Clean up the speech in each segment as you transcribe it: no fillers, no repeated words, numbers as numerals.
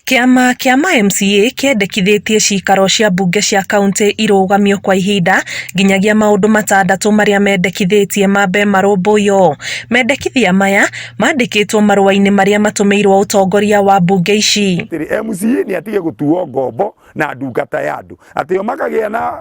Kĩama kĩa Ma-MCA kĩendekithĩtie cikaro cia mbunge cia kaunti irũgamio kwa ihinda nginyagia maũndũ matandatũ marĩa mendekithĩtie mambe marũmbũiyo. Mendekithia maya mandĩkĩtwo marũa-inĩ marĩa matũmĩirwo ũtongoria wa mbunge ici. MCA nĩ atige gũtuo ngombo na ndungata ya andũ atĩ o makagĩa na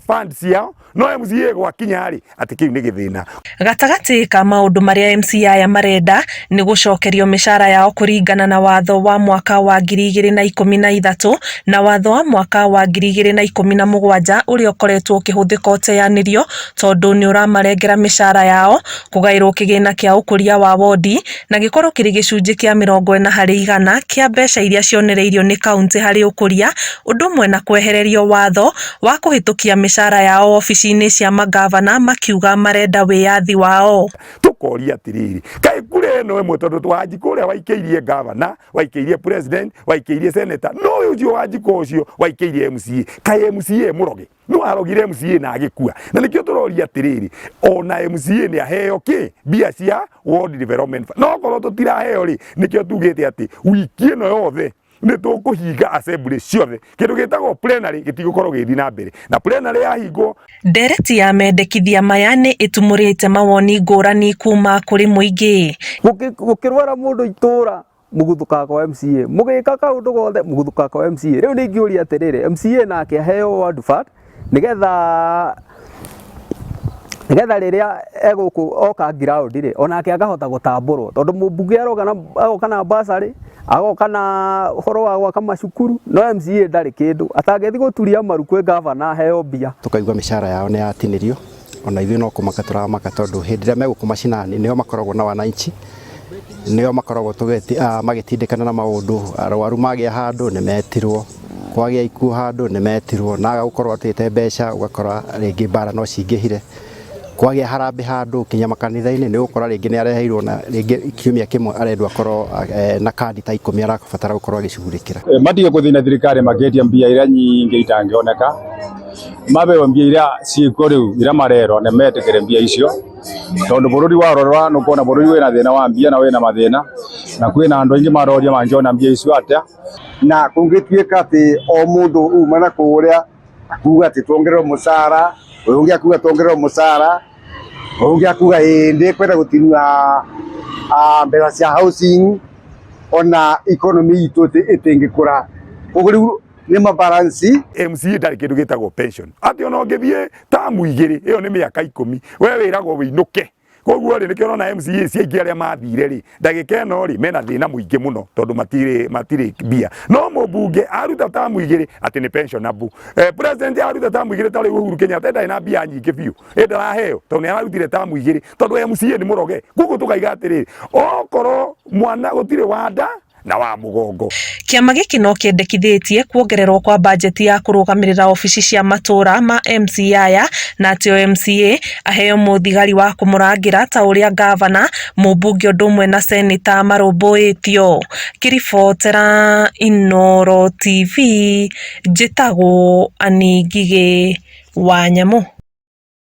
funds yao no MCA gwakinya rĩ atĩ kĩu nĩ gĩthĩna. Gatagatĩ ka maũndũ marĩa MCA aya marenda nĩ gũcokerio mĩcaara yao kũringana na watho wa mwaka wa 2013 na watho wa mwaka wa 2017 ũrĩa ũkoretwo ũkĩhũthĩka ũteanĩrio tondũ nĩ ũramarengera mĩcaara yao kũgaĩrwo kĩgĩna kĩa ũkũria wa wondi na gĩkorwo kĩrĩ gĩcunjĩ kĩa 40% kĩa mbeca iria cionereirio nĩ kaunti harĩ ũkũria, ũndũ ũmwe na kwehererio watho wa kũhĩtũkia mĩcaara yao ofici-inĩ cia magavana makiuga marenda wĩyathi wao. Tukoria atiriri kaĩ kure no ĩmwe tondũ Wanjikũ ũrĩa waikĩirie gavana, waikĩirie president, waikĩirie senator, no ũcio Wanjikũ ũcio waikĩirie MCA, kaĩ MCA mũroge no arogire MCA na agĩkua. Na nĩkĩo tũroria atiriri ona MCA nĩ aheo kĩ mbia cia ward development no korwo tũtiraheo rĩ nĩkĩo tugĩte atĩ wiki ĩno yothe nĩ tũkũhinga assembly ciothe kĩndũ gĩtagwo plenary gĩtigũkorwo gĩthiĩ na mbere na plenary yahingwo. Ndereti ya mendekithia maya nĩ ĩtumũrĩte mawoni ngũrani kuma kũrĩ mũingĩ. Gũkĩrwara mũndũ itũra mũgũthũka kwa MCA, mũgĩka kaũndũ gothe mũgũthũka kwa MCA. Rĩu nĩ ingĩũria atĩrĩrĩ, MCA nake aheo ward fund nĩgetha rĩrĩa egũkũ oka ground rĩ onake akahota gũtambũrwo tondũ mũmbunge agoka na basarĩ agoka na ũhoro wa gwaka macukuru no MCA ndarĩ kĩndũ atangĩthi gũturia maru kwĩ gavana aheo mbia. Tukaigua mĩcaara yao nĩ yatinĩrio ona ithuĩ no kũmaka tũramaka tondũ hĩndĩ ĩrĩa megũkũmacinani nĩo makoragwo na wananchi, nĩo makoragwo magĩtindĩkana na maũndũ, arwaru magĩa handũ nĩ metirwo, kwagĩa ikuũ handũ nĩ metirwo, na gũkorwo atĩte mbeca ũgakora rĩngĩ bara no cingĩhire, kwagĩa harambĩ handũ kinya makanitha-inĩ nĩ gũkora rĩngĩ nĩ areheirwo na rĩngĩ kiumia kĩmwe arendwo akorwo na kandi ta 10 arabatara gũkorwo agĩcugurĩkĩra. Matige gũthina thirikari makĩtia mbia iria nyingĩ itangĩoneka, mabeo mbia iria ciĩko rĩu iria marero nĩ metĩkĩre mbia icio tondũ bũrũri warorwa no kuona bũrũri wĩna thĩna wa mbia na wĩna mathĩna na kwĩna andũ aingĩ maroria mangĩona mbia icio atĩa na kũngĩtuĩka atĩ o mũndũ uma na kũrĩa akuga atĩ tuongererwo mũcaara, ũyũ ũngĩ akuga tuongererwo mũcaara, ũyũ ũngĩ akuga ĩndĩ kwenda gũtinua mbeca cia housing ona economy itũ ĩtĩngĩkũra. Ũguo rĩu nĩ mabaransi. MCA ndarĩ kĩndũ gĩtagwo pension atĩ ona ũngĩthiĩ tamu 2 ĩyo nĩ mĩaka 10 we wĩragwo wĩinũke. Koguo rĩ nĩkĩo ona MCA ciaingĩ arĩa mathire rĩ ndagĩka ĩno rĩ mena thĩna mũingĩ mũno tondũ matirĩ mbia. No mũmbunge aruta tamu 2 atĩ nĩ pensionable. President aruta tamu 2 tarĩ Uhuru Kenyatta ndarĩ na mbia nyingĩ biũ ndaraheo tondũ nĩ ararutire tamu 2 tondũ MCA nĩ mũroge. Koguo tũkaiga atĩrĩrĩ okorwo mwana gũtirĩ wanda na wa mũgongo. Kĩama gĩkĩ no kĩendekithĩtie kuongererwo kwa bajeti ya kũrũgamĩrĩra ofici cia matũra ma MCA aya na atĩ o MCA aheo mũthigari wa kũmũrangĩra ta ũrĩa gavana, mũmbunge ũndũ ũmwe na seneta marũmbũĩtio. Kĩribotera Inooro TV njĩtagwo Anĩ Ngigĩ wa Nyamũ.